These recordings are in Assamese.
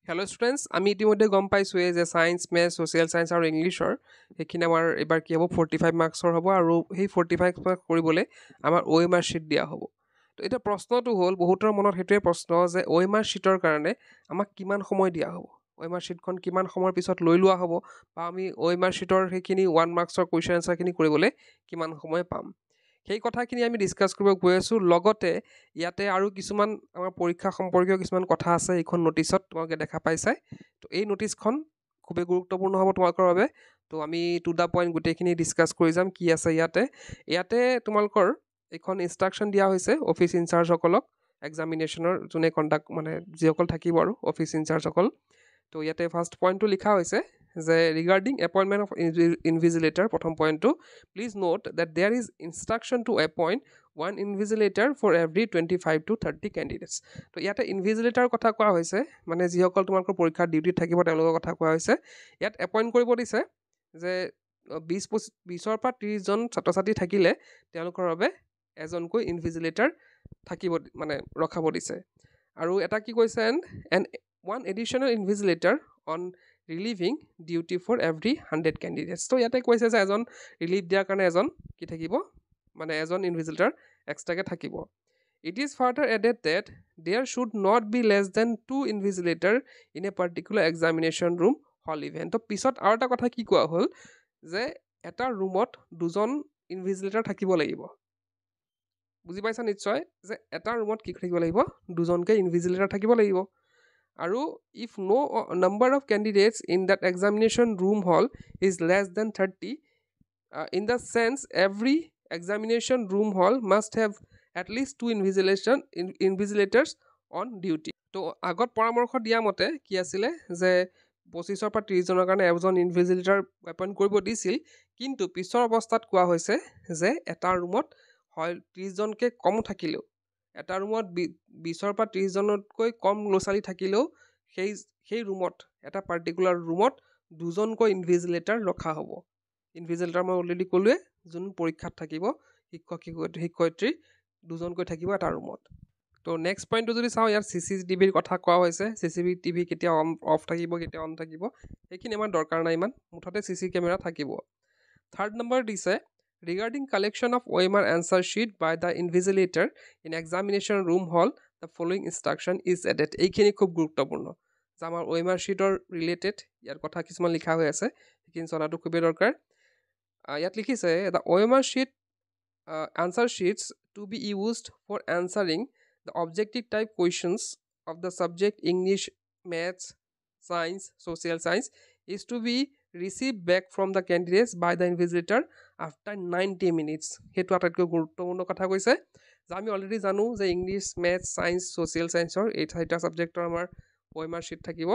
হেল্ল' ষ্টুডেণ্টছ আমি ইতিমধ্যে গম পাইছোঁৱেই যে ছায়েন্স মেথছ ছ'চিয়েল ছায়েন্স আৰু ইংলিছৰ সেইখিনি আমাৰ এইবাৰ কি হ'ব 45 মাৰ্কছৰ হ'ব আৰু সেই 45 মাৰ্কছ কৰিবলৈ আমাৰ অ' এম আৰ শ্বীট দিয়া হ'ব। তো এতিয়া প্ৰশ্নটো হ'ল বহুতৰ মনত সেইটোৱে প্ৰশ্ন যে অ' এম আৰ শ্বীটৰ কাৰণে আমাক কিমান সময় দিয়া হ'ব, অ' এম আৰ শ্বীটখন কিমান সময়ৰ পিছত লৈ লোৱা হ'ব, বা আমি অ' এম আৰ শ্বীটৰ সেইখিনি 1 মাৰ্কছৰ কুৱেশ্যন এনচাৰখিনি কৰিবলৈ কিমান সময় পাম, সেই কথাখিনি আমি ডিছকাছ কৰিব গৈ আছোঁ। লগতে ইয়াতে আৰু কিছুমান আমাৰ পৰীক্ষা সম্পৰ্কীয় কিছুমান কথা আছে এইখন নটিছত তোমালোকে দেখা পাইছাই। তো এই নটিছখন খুবেই গুৰুত্বপূৰ্ণ হ'ব তোমালোকৰ বাবে। তো আমি টু দ্য পইণ্ট গোটেইখিনি ডিছকাছ কৰি যাম কি আছে ইয়াতে তোমালোকৰ এইখন ইনষ্ট্ৰাকশ্যন দিয়া হৈছে অফিচ ইনচাৰ্জসকলক, এক্সামিনেশ্যনৰ যোনে কণ্ডাক্ট যিসকল থাকিব আৰু অফিচ ইনচাৰ্জসকল। তো ইয়াতে ফাৰ্ষ্ট পইণ্টটো লিখা হৈছে যে ৰিগাৰ্ডিং এপইণ্টমেণ্ট অফ ইনভিজিলেটাৰ, প্ৰথম পইণ্টটো please note that there is instruction to appoint one invigilator for every 25 to 30 candidates. তো ইয়াতে ইনভিজিলেটাৰৰ কথা কোৱা হৈছে, মানে যিসকল তোমালোকৰ পৰীক্ষাৰ ডিউটিত থাকিব তেওঁলোকৰ কথা কোৱা হৈছে। ইয়াত এপইণ্ট কৰিব দিছে যে 20-ৰ পৰা 30জন ছাত্ৰ ছাত্ৰী থাকিলে তেওঁলোকৰ বাবে এজনকৈ ইনভিজিলেটাৰ থাকিব, ৰখাব দিছে। আৰু এটা কি কৈছে and one additional invigilator on relieving duty for every 100 candidates. তো ইয়াতে কৈছে যে এজন ৰিলিভ দিয়াৰ কাৰণে এজন কি থাকিব, এজন ইনভিজিলেটাৰ এক্সট্ৰাকৈ থাকিব। It is further added that there should not be less than 2 invigilator in a particular examination room hall event. তো পিছত আৰু এটা কথা কি কোৱা হ'ল যে এটা ৰুমত 2জন ইনভিজিলেটাৰ থাকিব লাগিব। বুজি পাইছা নিশ্চয় যে এটা ৰুমত কি থাকিব লাগিব, 2জনকৈ ইনভিজিলেটাৰ থাকিব লাগিব। আৰু if no' number of candidates in that examination room hall is less than 30, in the chance every examination room hall must have at least 2 invigilators on duty. তো আগত পৰামৰ্শ দিয়া মতে কি আছিলে যে 25-ৰ পৰা 30জনৰ কাৰণে এজন ইনভিজিলেটাৰ এপইণ্ট কৰিব দিছিল, কিন্তু পিছৰ অৱস্থাত কোৱা হৈছে যে এটা ৰুমত হয় 30জনকৈ কম থাকিলেও, এটা ৰুমত 20-ৰ পৰা 30জনতকৈ কম ল'ৰা ছোৱালী থাকিলেও সেই ৰুমত, এটা পাৰ্টিকুলাৰ ৰুমত 2জনকৈ ইনভিজিলেটাৰ ৰখা হ'ব। ইনভিজিলেটাৰ মই অলৰেডি ক'লোৱে, যোন পৰীক্ষাত থাকিব শিক্ষয়িত্ৰী 2জনকৈ থাকিব এটা ৰুমত। তো নেক্সট পইণ্টটো যদি চাওঁ, ইয়াত CCTVৰ কথা কোৱা হৈছে। CCTV কেতিয়া অফ থাকিব কেতিয়া অন থাকিব সেইখিনি আমাৰ দৰকাৰ নাই ইমান, মুঠতে CC কেমেৰা থাকিব। থাৰ্ড নম্বৰ দিছে regarding collection of OMR answer sheet by the invigilator in examination room hall the following instruction is added. এইখিনি খুব গুৰুত্বপূৰ্ণ যে আমাৰ OMR শ্বীটৰ ৰিলেটেড ইয়াৰ কথা কিছুমান লিখা হৈ আছে, সেইখিনি জনাটো খুবেই দৰকাৰ। ইয়াত লিখিছে the OMR sheet answer sheets to be used for answering the objective type questions of the subject English, Maths, Science, Social Science is to be received back from the candidates by the invigilator after 90 minutes. সেইটো আটাইতকৈ গুৰুত্বপূৰ্ণ কথা কৈছে যে আমি অলৰেডি জানো যে ইংলিছ, মেথছ, ছায়েন্স, ছ'চিয়েল ছায়েন্সৰ এই 4টা ছাবজেক্টৰ আমাৰ OMR শ্বীট থাকিব।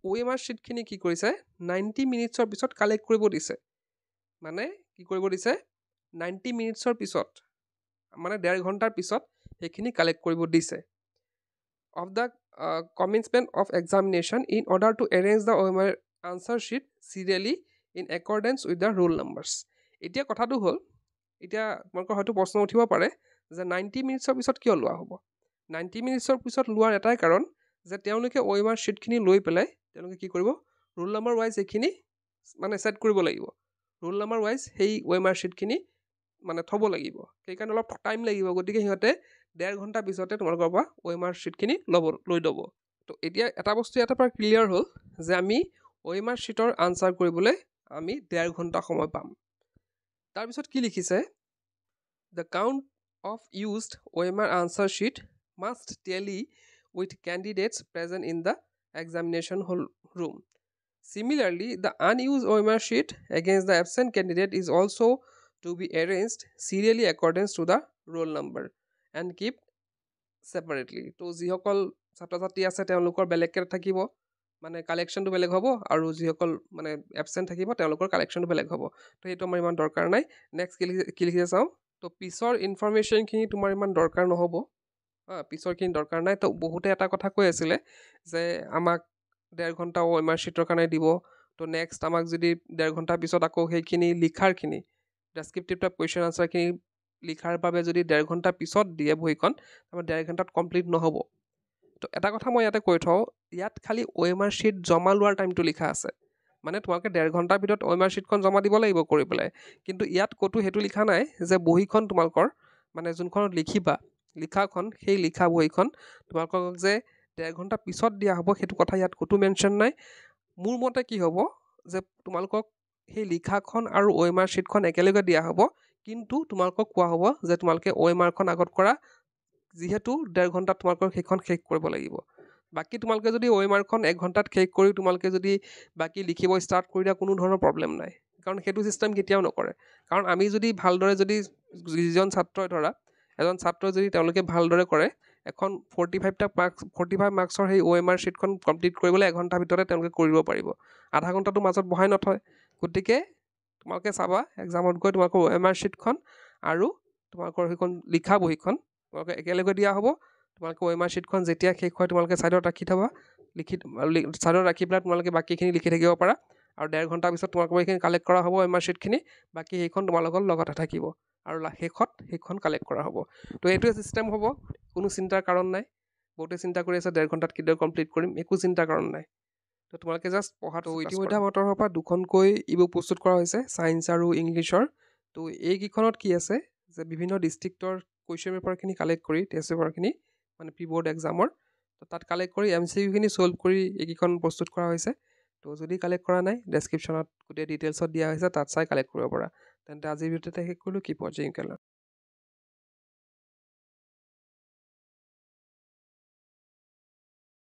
OMR শ্বীটখিনি কি কৰিছে 90 মিনিটছৰ পিছত কালেক্ট কৰিব দিছে, কি কৰিব দিছে 90 মিনিটছৰ পিছত, 1.5 ঘণ্টাৰ পিছত সেইখিনি কালেক্ট কৰিব দিছে। Of the commencement of examination in order to arrange the OMR answer sheet serially in accordance with the roll numbers. এতিয়া কথাটো হ'ল, এতিয়া তোমালোকৰ হয়তো প্ৰশ্ন উঠিব পাৰে যে 90 মিনিটছৰ পিছত কিয় লোৱা হ'ব। 90 মিনিটছৰ পিছত লোৱাৰ এটাই কাৰণ যে তেওঁলোকে OMR শ্বীটখিনি লৈ পেলাই তেওঁলোকে কি কৰিব, ৰোল নাম্বাৰ ৱাইজ এইখিনি ছেট কৰিব লাগিব। ৰোল নাম্বাৰ ৱাইজ সেই OMR শ্বীটখিনি থ'ব লাগিব, সেইকাৰণে অলপ টাইম লাগিব। গতিকে সিহঁতে 1.5 ঘণ্টাৰ পিছতে তোমালোকৰ পৰা OMR শ্বীটখিনি লৈ ল'ব। তো এতিয়া এটা বস্তু ইয়াৰ পৰা ক্লিয়াৰ হ'ল যে আমি OMR শ্বীটৰ আনচাৰ কৰিবলৈ আমি 1.5 ঘণ্টা সময় পাম। তাৰপিছত কি লিখিছে, the count of used OMR answer sheet must tally with candidates present in the examination hall room. Similarly, the unused OMR sheet against the absent candidate is also to be arranged serially according to the roll number and kept separately. তো যিসকল ছাত্ৰ ছাত্ৰী আছে তেওঁলোকৰ বেলেগকৈ থাকিব, কালেকশ্যনটো বেলেগ হ'ব, আৰু যিসকল এবচেণ্ট থাকিব তেওঁলোকৰ কালেকশ্যনটো বেলেগ হ'ব। তো সেইটো আমাৰ ইমান দৰকাৰ নাই। নেক্সট কি লিখিছে চাওঁ, তো পিছৰ ইনফৰমেশ্যনখিনি তোমাৰ ইমান দৰকাৰ নহ'ব, পিছৰখিনি দৰকাৰ নাই। তো বহুতে এটা কথা কৈ আছিলে যে আমাক 1.5 ঘণ্টা OMR শ্বীটৰ কাৰণে দিব, তো নেক্সট আমাক যদি 1.5 ঘণ্টাৰ পিছত আকৌ সেইখিনি লিখাৰখিনি ডেছক্ৰিপটিভ টাইপ কুৱেশ্যন আনচাৰখিনি লিখাৰ বাবে যদি 1.5 ঘণ্টাৰ পিছত দিয়ে বহীখন, আমাৰ 1.5 ঘণ্টাত কমপ্লিট নহ'ব। তো এটা কথা মই ইয়াতে কৈ থওঁ, ইয়াত খালি OMR শ্বীট জমা লোৱাৰ টাইমটো লিখা আছে, মানে তোমালোকে 1.5 ঘণ্টাৰ ভিতৰত OMR শ্বীটখন জমা দিব লাগিব কৰি পেলাই। কিন্তু ইয়াত ক'তো সেইটো লিখা নাই যে বহীখন তোমালোকৰ মানে যোনখনত লিখিবা লিখাখন সেই লিখা বহীখন তোমালোকক যে 1.5 ঘণ্টা পিছত দিয়া হ'ব সেইটো কথা ইয়াত ক'তো মেনশ্যন নাই। মোৰ মতে কি হ'ব যে তোমালোকক সেই লিখাখন আৰু OMR শ্বীটখন একেলগে দিয়া হ'ব, কিন্তু তোমালোকক কোৱা হ'ব যে তোমালোকে OMRখন আগত কৰা, যিহেতু 1.5 ঘণ্টাত তোমালোকৰ সেইখন শেষ কৰিব লাগিব। বাকী তোমালোকে যদি OMRখন 1 ঘণ্টাত শেষ কৰি তোমালোকে যদি বাকী লিখিব ষ্টাৰ্ট কৰি দিয়া কোনো ধৰণৰ প্ৰব্লেম নাই, কাৰণ সেইটো ছিষ্টেম কেতিয়াও নকৰে। কাৰণ আমি যদি ভালদৰে যদি যিজন ছাত্ৰই ধৰা এজন ছাত্ৰই যদি তেওঁলোকে ভালদৰে কৰে এখন 45 মাৰ্কছৰ সেই OMR শ্বীটখন কমপ্লিট কৰিবলৈ 1 ঘণ্টাৰ ভিতৰতে তেওঁলোকে কৰিব পাৰিব, আধা ঘণ্টাটো মাজত বহাই নথয়। গতিকে তোমালোকে চাবা এক্সামত গৈ তোমালোকৰ OMR শ্বীটখন আৰু তোমালোকৰ সেইখন লিখা বহীখন তোমালোকে একেলগে দিয়া হ'ব। তোমালোকে OMR শ্বীটখন যেতিয়া শেষ হয় তোমালোকে ছাইডত ৰাখি থ'বা, ছাইডত ৰাখি পেলাই তোমালোকে বাকীখিনি লিখি থাকিব পাৰা, আৰু 1.5 ঘণ্টাৰ পিছত তোমালোকৰ এইখিনি কালেক্ট কৰা হ'ব OMR শ্বীটখিনি, বাকী সেইখন তোমালোকৰ লগতে থাকিব আৰু শেষত সেইখন কালেক্ট কৰা হ'ব। তো এইটোৱে ছিষ্টেম হ'ব, কোনো চিন্তাৰ কাৰণ নাই। বহুতে চিন্তা কৰি আছে 1.5 ঘণ্টাত কিদৰে কমপ্লিট কৰিম, একো চিন্তাৰ কাৰণ নাই। তো তোমালোকে জাষ্ট পঢ়াটো ইতিমধ্যে আমাৰ তৰফৰ পৰা 2খনকৈ ইবুক প্ৰস্তুত কৰা হৈছে ছায়েন্স আৰু ইংলিছৰ। তো এইকেইখনত কি আছে যে বিভিন্ন ডিষ্ট্ৰিক্টৰ কুৱেশ্যন পেপাৰখিনি কালেক্ট কৰি টেষ্ট পেপাৰখিনি মানে প্ৰি বৰ্ড এক্সামৰ, তো তাত কালেক্ট কৰি MCQখিনি ছল্ভ কৰি এইকেইখন প্ৰস্তুত কৰা হৈছে। তো যদি কালেক্ট কৰা নাই ডেছক্ৰিপশ্যনত গোটেই ডিটেইলছত দিয়া হৈছে, তাত চাই কালেক্ট কৰিব পাৰা। তেন্তে আজিৰ ভিডিঅ'তে শেষ কৰিলোঁ। কিপ ৱাচিং।